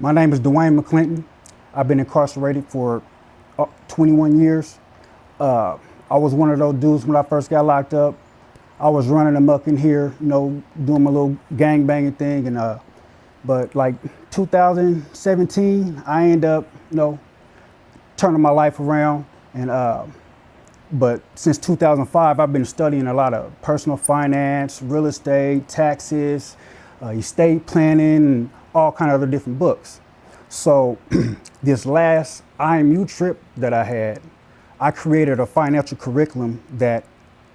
My name is Dwayne McClinton. I've been incarcerated for 21 years. I was one of those dudes when I first got locked up. I was running amok in here, doing my little gang banging thing, and but like 2017, I ended up, turning my life around, and but since 2005, I've been studying a lot of personal finance, real estate, taxes, estate planning, and all kind of other different books. So this last IMU trip that I had, I created a financial curriculum that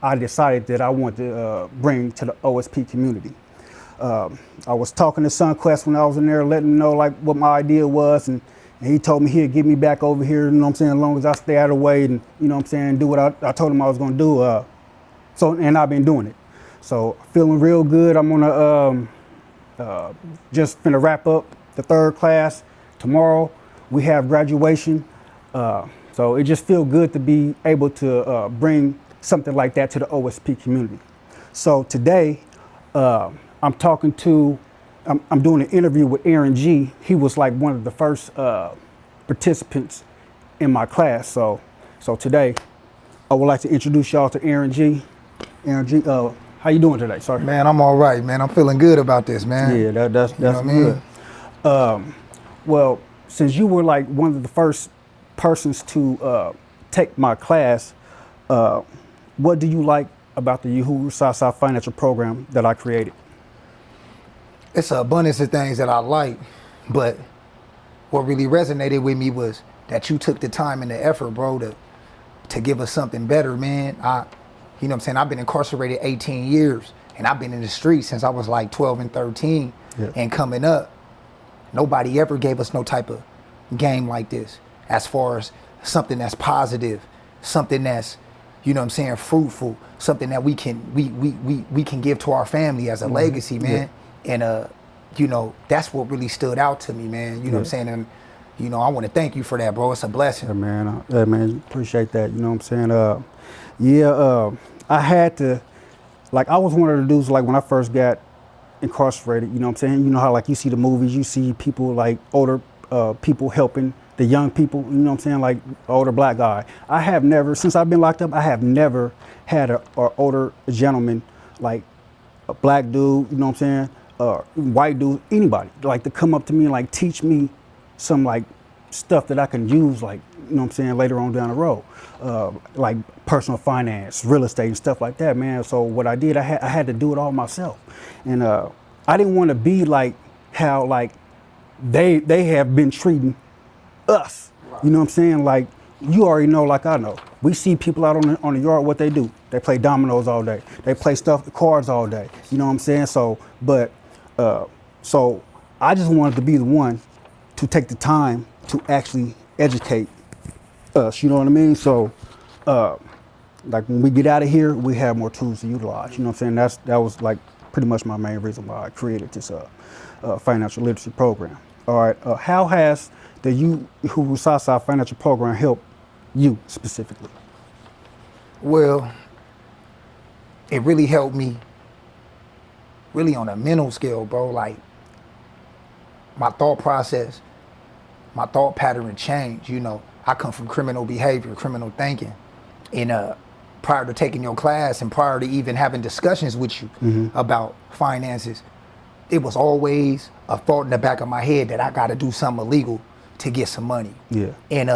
I decided that I want to bring to the OSP community. I was talking to Sunquest when I was in there, letting them know like what my idea was, and he told me he'd get me back over here, as long as I stay out of the way and, do what I told him I was gonna do. And I've been doing it. So feeling real good. I'm gonna just finna wrap up the third class tomorrow. We have graduation. So it just feels good to be able to bring something like that to the OSP community. So today, I'm doing an interview with Aaron G. He was like one of the first participants in my class. So today, I would like to introduce y'all to Aaron G. Aaron G, how you doing today? Sorry. Man, I'm all right, man. I'm feeling good about this, man. Yeah, that's good. Well, since you were like one of the first persons to take my class, what do you like about the Uhuru Southside Financial Program that I created? It's an abundance of things that I like, but what really resonated with me was that you took the time and the effort, bro, to give us something better, man. I've been incarcerated 18 years, and I've been in the streets since I was like 12 and 13. Yeah. And coming up, nobody ever gave us no type of game like this, as far as something that's positive, something that's, fruitful, something that we can give to our family as a legacy, man. Yeah. And that's what really stood out to me, man. You know what I'm saying? And I want to thank you for that, bro. It's a blessing. Yeah, man, appreciate that. You know what I'm saying? I had to, like, I was one of the dudes, like, when I first got incarcerated, you know what I'm saying? You know how, like, you see the movies, you see people, like, older people helping the young people, you know what I'm saying, like older black guy. I have never, since I've been locked up, I have never had an older gentleman, like a black dude, you know what I'm saying, white dude, anybody, like to come up to me and like teach me some like stuff that I can use, like, you know what I'm saying, later on down the road, like personal finance, real estate and stuff like that, man. So what I did, I had to do it all myself. And I didn't want to be like how like they have been treating us, you know what I'm saying? Like, you already know, like I know. We see people out on the yard, what they do. They play dominoes all day. They play cards all day. You know what I'm saying? So I just wanted to be the one to take the time to actually educate us, you know what I mean? So, like when we get out of here, we have more tools to utilize, you know what I'm saying? That was like pretty much my main reason why I created this financial literacy program. All right, how has the Uhuru Southside Financial Program help you specifically? Well, it really helped me really on a mental scale, bro. Like my thought process, my thought pattern changed. I come from criminal behavior, criminal thinking. And prior to taking your class and prior to even having discussions with you about finances, it was always a thought in the back of my head that I got to do something illegal to get some money. Yeah. And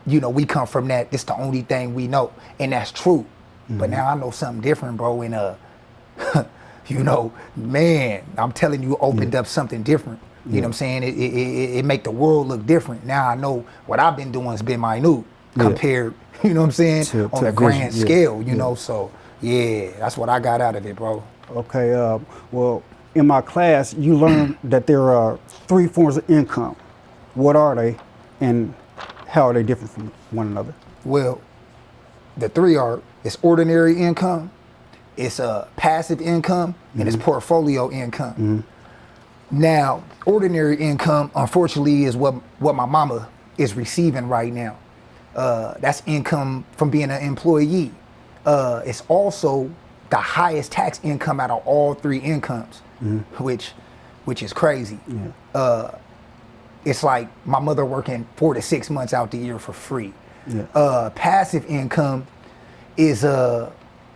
we come from that. It's the only thing we know, and that's true. But now I know something different, bro. And man, I'm telling you, opened up something different. You know what I'm saying? It make the world look different. Now I know what I've been doing has been minute compared. You know what I'm saying? On a grand scale. You know, so yeah, that's what I got out of it, bro. Okay. Well, in my class, you learned that there are 3 forms of income. What are they, and how are they different from one another? Well, the 3 are, it's ordinary income, it's passive income, and it's portfolio income. Now, ordinary income, unfortunately, is what my mama is receiving right now. That's income from being an employee. It's also the highest tax income out of all 3 incomes, which is crazy. it's like my mother working 4 to 6 months out the year for free. Yeah. Passive income is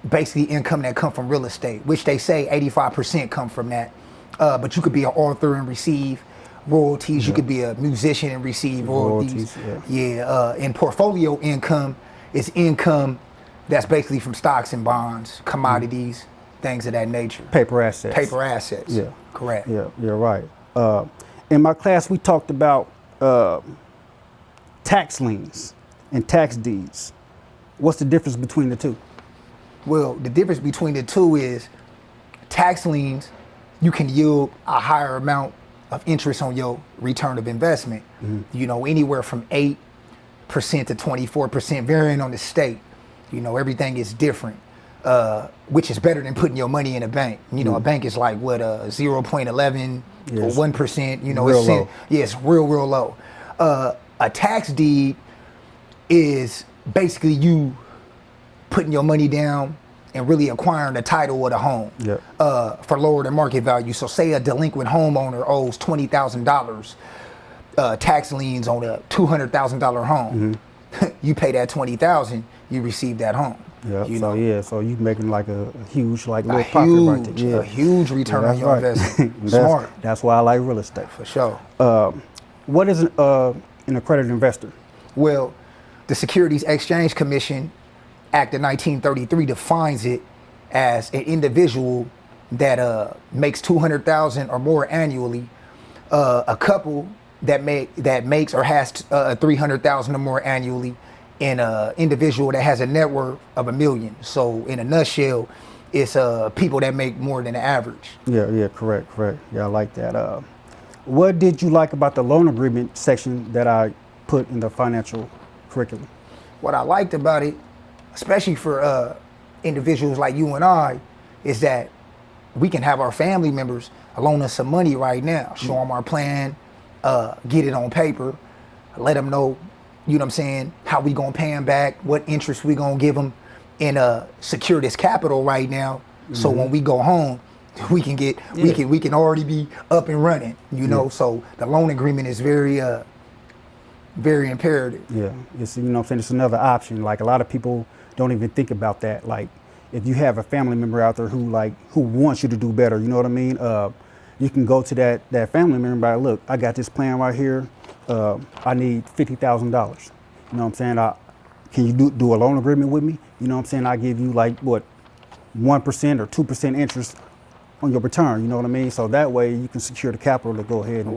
basically income that come from real estate, which they say 85% come from that. But you could be an author and receive royalties. You could be a musician and receive royalties. And portfolio income is income that's basically from stocks and bonds, commodities, things of that nature. Paper assets. Paper assets. Yeah. Correct. Yeah, you're right. In my class, we talked about tax liens and tax deeds. What's the difference between the two? Well, the difference between the two is tax liens, you can yield a higher amount of interest on your return of investment. You know, anywhere from 8% to 24%, varying on the state. You know, everything is different, which is better than putting your money in a bank. You know, a bank is like what, 0.11 or 1%. You know, real it's low. Yeah, it's real low. A tax deed is basically you putting your money down and really acquiring the title of the home for lower than market value. So say a delinquent homeowner owes $20,000 tax liens on a $200,000 home. You pay that $20,000, you receive that home. Yeah. You So know? so you making like a huge little profit right there. Yeah. A huge return on your investment. Smart. That's why I like real estate. For sure. What is an accredited investor? Well, the Securities Exchange Commission Act of 1933 defines it as an individual that makes $200,000 or more annually, a couple that makes or has $300,000 or more annually, and an individual that has a net worth of $1 million. So in a nutshell, it's people that make more than the average. Yeah, correct. Yeah, I like that. What did you like about the loan agreement section that I put in the financial curriculum? What I liked about it, especially for individuals like you and I, is that we can have our family members loan us some money right now, show them our plan, get it on paper, let them know, you know what I'm saying, how we gonna pay them back, what interest we gonna give them, and secure this capital right now. So when we go home, we can get, we can already be up and running, you know. So the loan agreement is very imperative. Yeah, it's, you know what I'm saying, it's another option. Like a lot of people don't even think about that. Like if you have a family member out there who wants you to do better, you know what I mean? You can go to that family member and be like, look, I got this plan right here. I need $50,000. You know what I'm saying? Can you do a loan agreement with me? You know what I'm saying? I give you like what, 1% or 2% interest on your return. You know what I mean? So that way you can secure the capital to go ahead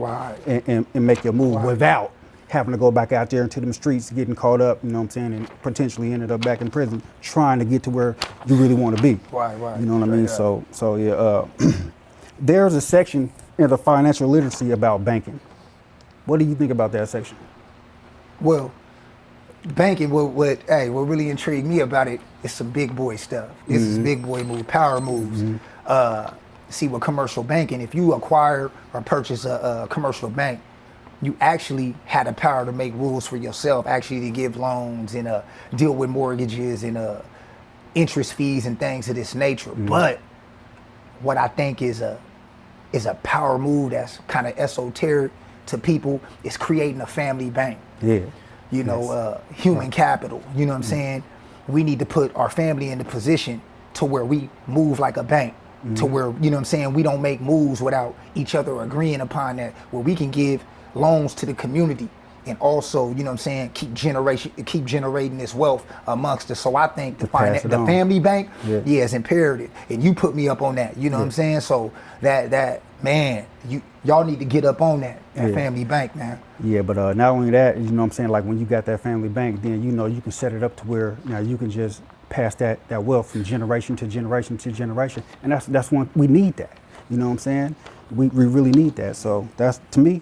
and make your move without having to go back out there into them streets, getting caught up, you know what I'm saying, and potentially ended up back in prison trying to get to where you really want to be. Right. You know what I mean? So there's a section in the financial literacy about banking. What do you think about that section? Well, banking, what really intrigued me about it is some big boy stuff. This is big boy move, power moves. See, with commercial banking, if you acquire or purchase a commercial bank, you actually had the power to make rules for yourself, actually to give loans and deal with mortgages and interest fees and things of this nature. But what I think is a power move that's kind of esoteric to people is creating a family bank. Yeah. You know, human capital. You know what I'm saying? We need to put our family in the position to where we move like a bank. To where, you know what I'm saying, we don't make moves without each other agreeing upon that, where we can give loans to the community and also, you know what I'm saying, keep generating this wealth amongst us. So I think the family bank is imperative. And you put me up on that, you know what I'm saying? So that man, y'all need to get up on that family bank, man. Yeah, but not only that, you know what I'm saying, like when you got that family bank, then you know you can set it up to where now you can just pass that wealth from generation to generation to generation. And that's when we need that. You know what I'm saying? We really need that. So that's, to me,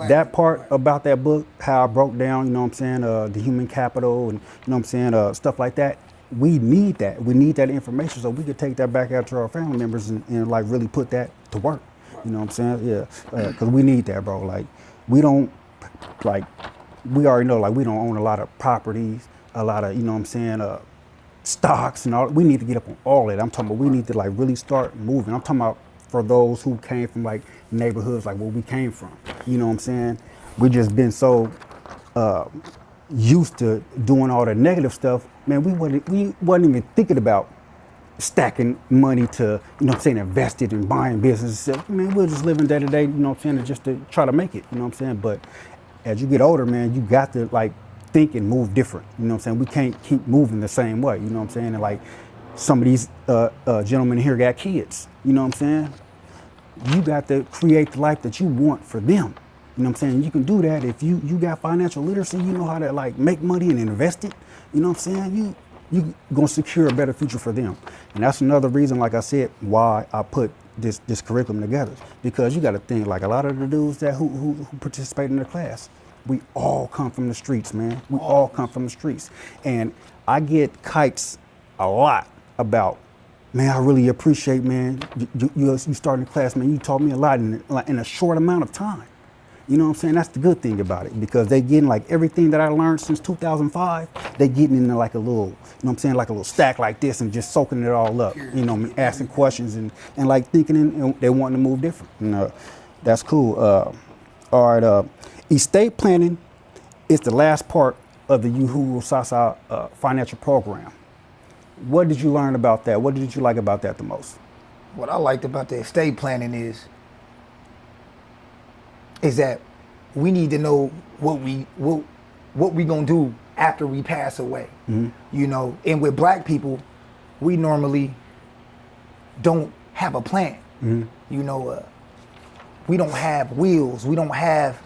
that part about that book, how I broke down, you know what I'm saying, the human capital and, you know what I'm saying, stuff like that. We need that. We need that information so we could take that back out to our family members and like really put that to work. You know what I'm saying? Yeah, because we need that, bro. Like we don't, like we already know, like we don't own a lot of properties, a lot of, you know what I'm saying, stocks and all. We need to get up on all that. I'm talking about we need to like really start moving. I'm talking about for those who came from like neighborhoods like where we came from. You know what I'm saying? We just been so used to doing all the negative stuff, man. We wasn't even thinking about stacking money to, you know what I'm saying, invest it in buying businesses. Man, we're just living day to day, you know what I'm saying, just to try to make it, you know what I'm saying? But as you get older, man, you got to like think and move different, you know what I'm saying? We can't keep moving the same way, you know what I'm saying? And like some of these gentlemen here got kids, you know what I'm saying? You got to create the life that you want for them. You know what I'm saying? You can do that if you got financial literacy, you know how to like make money and invest it. You know what I'm saying? You gonna secure a better future for them. And that's another reason, like I said, why I put this curriculum together. Because you gotta think, like a lot of the dudes that who participate in the class, we all come from the streets, man. We all come from the streets. And I get kites a lot about, man, I really appreciate, man, you starting the class, man, you taught me a lot in a short amount of time. You know what I'm saying? That's the good thing about it, because they getting like everything that I learned since 2005, they getting into like a little, you know what I'm saying, like a little stack like this and just soaking it all up, you know, asking questions and like thinking and they wanting to move different. And that's cool. All right, estate planning is the last part of the Uhuru Sasa financial program. What did you learn about that? What did you like about that the most? What I liked about the estate planning is that we need to know what we gonna do after we pass away. Mm-hmm. You know, and with black people, we normally don't have a plan. Mm-hmm. You know, we don't have wills, we don't have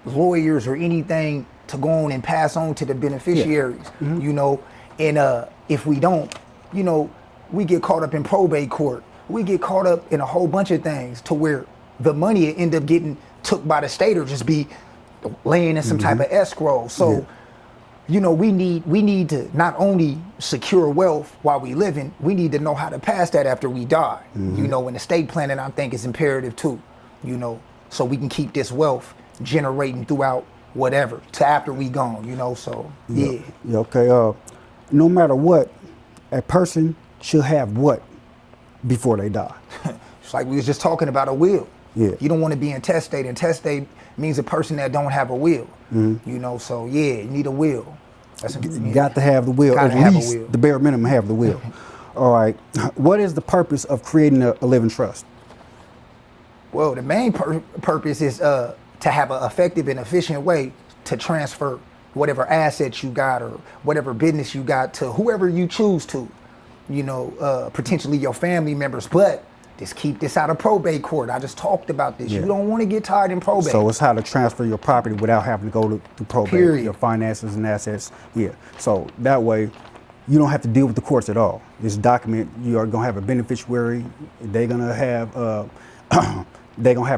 lawyers or anything to go on and pass on to the beneficiaries. Yeah. Mm-hmm. You know, and if we don't, you know, we get caught up in probate court. We get caught up in a whole bunch of things to where the money end up getting took by the state or just be laying in some type of escrow. So, you know, we need to not only secure wealth while we living, we need to know how to pass that after we die. Mm-hmm. You know, and estate planning, I think, is imperative too, you know, so we can keep this wealth generating throughout whatever to after we gone, you know, so, yeah. Okay, no matter what, a person should have what before they die? It's like we was just talking about a will. Yeah. You don't want to be intestate. Intestate means a person that don't have a will. Mm-hmm. You know, so yeah, you need a will. Got to have the will. At least the bare minimum have the will. All right. What is the purpose of creating a living trust? Well, the main purpose is to have an effective and efficient way to transfer whatever assets you got or whatever business you got to whoever you choose to. You know, potentially your family members, but just keep this out of probate court. I just talked about this. Yeah. You don't want to get tied in probate. So it's how to transfer your property without having to go to probate. Period. Your finances and assets. Yeah. So that way, you don't have to deal with the courts at all. This document, you are gonna have a beneficiary. They're gonna have a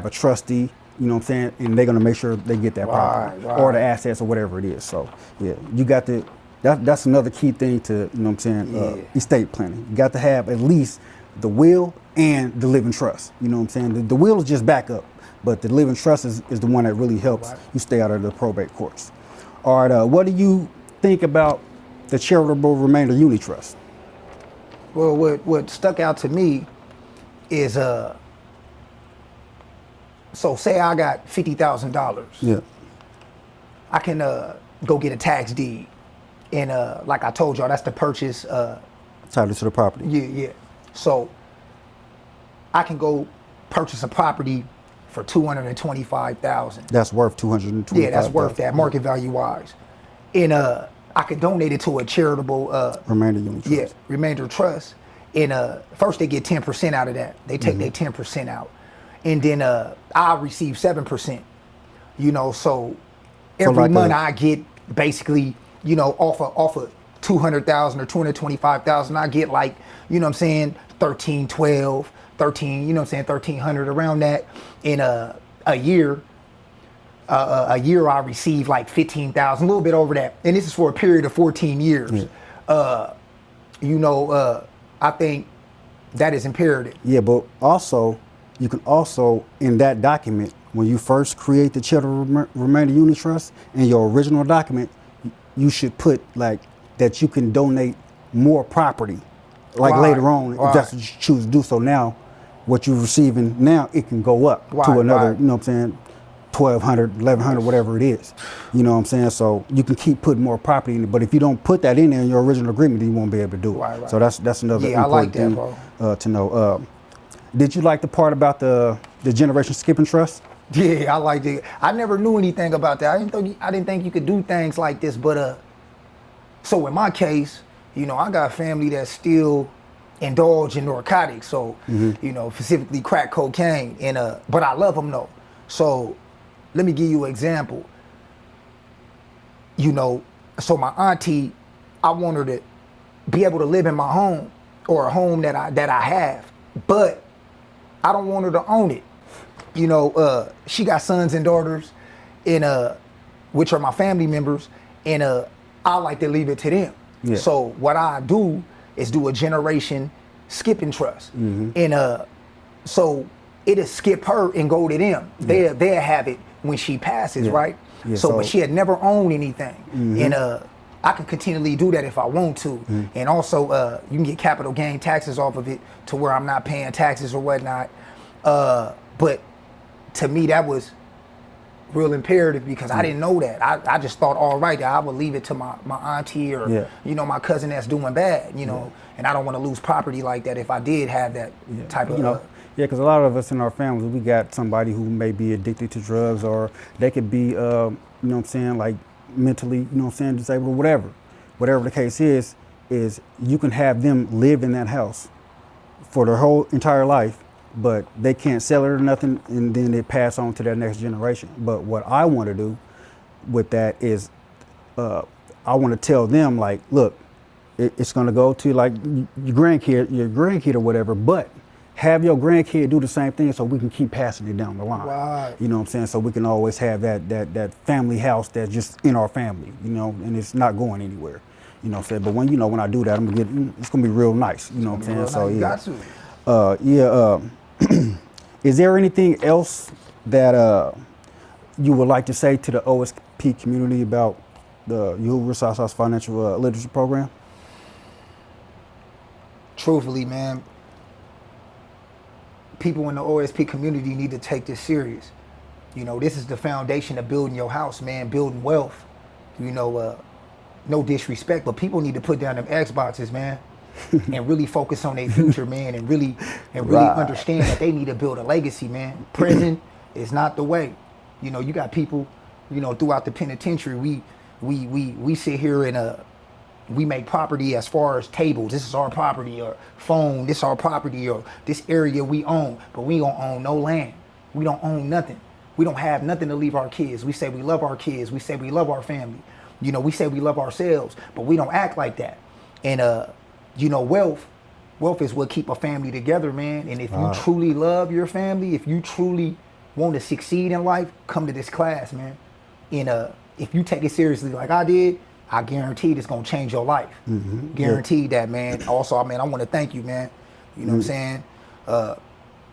trustee. You know what I'm saying? And they're gonna make sure they get that property or the assets or whatever it is. So yeah, you got to. That's another key thing to, you know what I'm saying, estate planning. You got to have at least the will and the living trust. You know what I'm saying? The will is just backup, but the living trust is the one that really helps you stay out of the probate courts. All right, what do you think about the charitable remainder unit trust? Well, what stuck out to me is, so say I got $50,000. Yeah. I can go get a tax deed. And like I told y'all, that's the purchase. Title to the property. Yeah. So I can go purchase a property for $225,000. That's worth $225,000. Yeah, that's worth that, market value wise. And I could donate it to a charitable remainder unit trust. Yeah, remainder trust. And first they get 10% out of that. They take their 10% out, and then I receive 7%. You know, so every month I get basically, you know, off of 200,000 or 225,000, I get like, you know what I'm saying, 13, 12, 13, you know what I'm saying, 1,300 around that. In a year I receive like 15,000, a little bit over that. And this is for a period of 14 years. Yeah. You know, I think that is imperative. Yeah, but also, you can also, in that document, when you first create the charitable remainder unit trust, in your original document, you should put like that you can donate more property, like later on, if that's what you choose to do. So now, what you're receiving now, it can go up to another, you know what I'm saying, 1,200, 1,100, whatever it is. You know what I'm saying? So you can keep putting more property in it, but if you don't put that in there in your original agreement, then you won't be able to do it. Right. So that's another Yeah, I like important that, thing to know. Did you like the part about the generation skipping trust? Yeah, I liked it. I never knew anything about that. I didn't think you could do things like this. But so in my case, you know, I got family that still indulge in narcotics. So you know, specifically crack cocaine. But I love them though. So let me give you an example. You know, so my auntie, I want her to be able to live in my home or a home that I have, but I don't want her to own it. You know, she got sons and daughters, which are my family members, and I like to leave it to them. Yeah. So what I do is do a generation skipping trust, and so it'll skip her and go to them. They'll have it when she passes, right? Yeah, so, but she had never owned anything, and I can continually do that if I want to, and also you can get capital gain taxes off of it to where I'm not paying taxes or whatnot. But to me, that was real imperative because I didn't know that. I just thought, all right, that I would leave it to my auntie or you know, my cousin that's doing bad, you know, and I don't want to lose property like that if I did have that type of. You know, yeah, because a lot of us in our families, we got somebody who may be addicted to drugs, or they could be, you know what I'm saying, like mentally, you know what I'm saying, disabled or whatever. Whatever the case is you can have them live in that house for their whole entire life, but they can't sell it or nothing, and then they pass on to their next generation. But what I want to do with that is I want to tell them, like, look, it's going to go to like your grandkid or whatever, but have your grandkid do the same thing so we can keep passing it down the line. Right. You know what I'm saying? So we can always have that family house that's just in our family, you know, and it's not going anywhere. You know what I'm saying? But when I do that, it's gonna be real nice. You know what I'm saying? So You got to. Is there anything else that you would like to say to the OSP community about the Uhuru Southside's financial literacy program? Truthfully, man, people in the OSP community need to take this serious. You know, this is the foundation of building your house, man, building wealth. You know, no disrespect, but people need to put down them Xboxes, man, and really focus on their future, man, and really understand that they need to build a legacy, man. Prison is not the way. You know, you got people, you know, throughout the penitentiary. We sit here and we make property as far as tables. This is our property, or phone. This is our property, or this area we own. But we don't own no land. We don't own nothing. We don't have nothing to leave our kids. We say we love our kids. We say we love our family. You know, we say we love ourselves, but we don't act like that. And you know, wealth is what keep a family together, man. And if you truly love your family, if you truly want to succeed in life, come to this class, man. And if you take it seriously like I did, I guarantee it's gonna change your life. Guaranteed that, man. Also, I want to thank you, man. You know what I'm saying?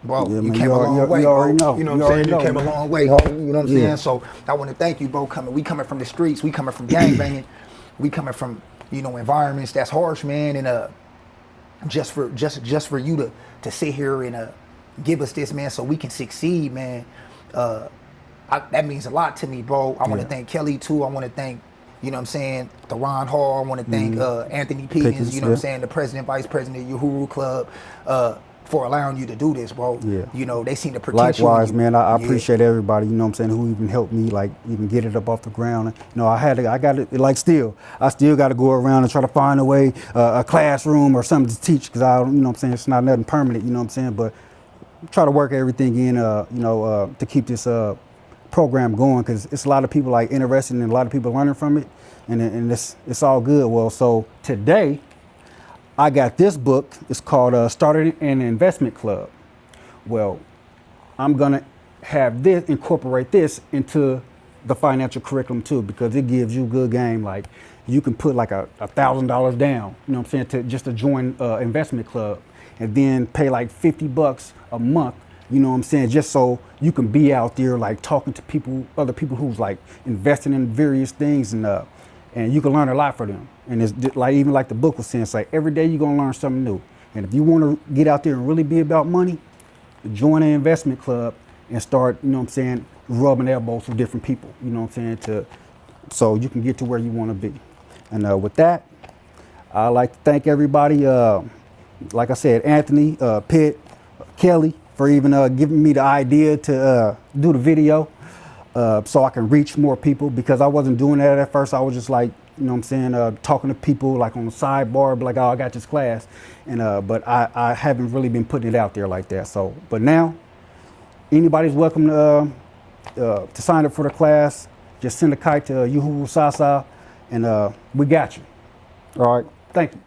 Bro, you came a long way, bro. You know what I'm saying? You came a long way, homie. You know what I'm saying? So I want to thank you, bro. We coming from the streets. We coming from gangbanging. We coming from, you know, environments that's harsh, man. And just for you to sit here and give us this, man, so we can succeed, man. That means a lot to me, bro. I want to thank Kelly too. I want to thank, you know what I'm saying, Ron Hall. I want to thank Anthony Pickens, you know what I'm saying, the president, vice president of Uhuru Club, for allowing you to do this, bro. Yeah. You know, they seem to protect you. Likewise, man, I appreciate everybody, you know what I'm saying, who even helped me, like, even get it up off the ground. You know, I got it, like, I still got to go around and try to find a way, a classroom or something to teach, because I, you know what I'm saying, it's not nothing permanent, you know what I'm saying, but try to work everything in, you know, to keep this program going, because it's a lot of people, like, interested and a lot of people learning from it, and it's all good. Well, so today, I got this book. It's called Starting an Investment Club. Well, I'm gonna incorporate this into the financial curriculum too, because it gives you good game. Like, you can put like $1,000 down, you know what I'm saying, to join investment club, and then pay like $50 a month, you know what I'm saying, just so you can be out there like talking to other people who's like investing in various things, and you can learn a lot from them. And it's like, even like the book was saying, it's like every day you're gonna learn something new. And if you want to get out there and really be about money, join an investment club and start, you know what I'm saying, rubbing elbows with different people. You know what I'm saying? So you can get to where you want to be. And with that, I'd like to thank everybody. Like I said, Anthony, Pitt, Kelly, for even giving me the idea to do the video so I can reach more people, because I wasn't doing that at first. I was just like, you know what I'm saying, talking to people like on the sidebar, like, oh, I got this class. And but I haven't really been putting it out there like that. So, but now anybody's welcome to sign up for the class. Just send a kite to Uhuru Sasa, and we got you. All right, thank you.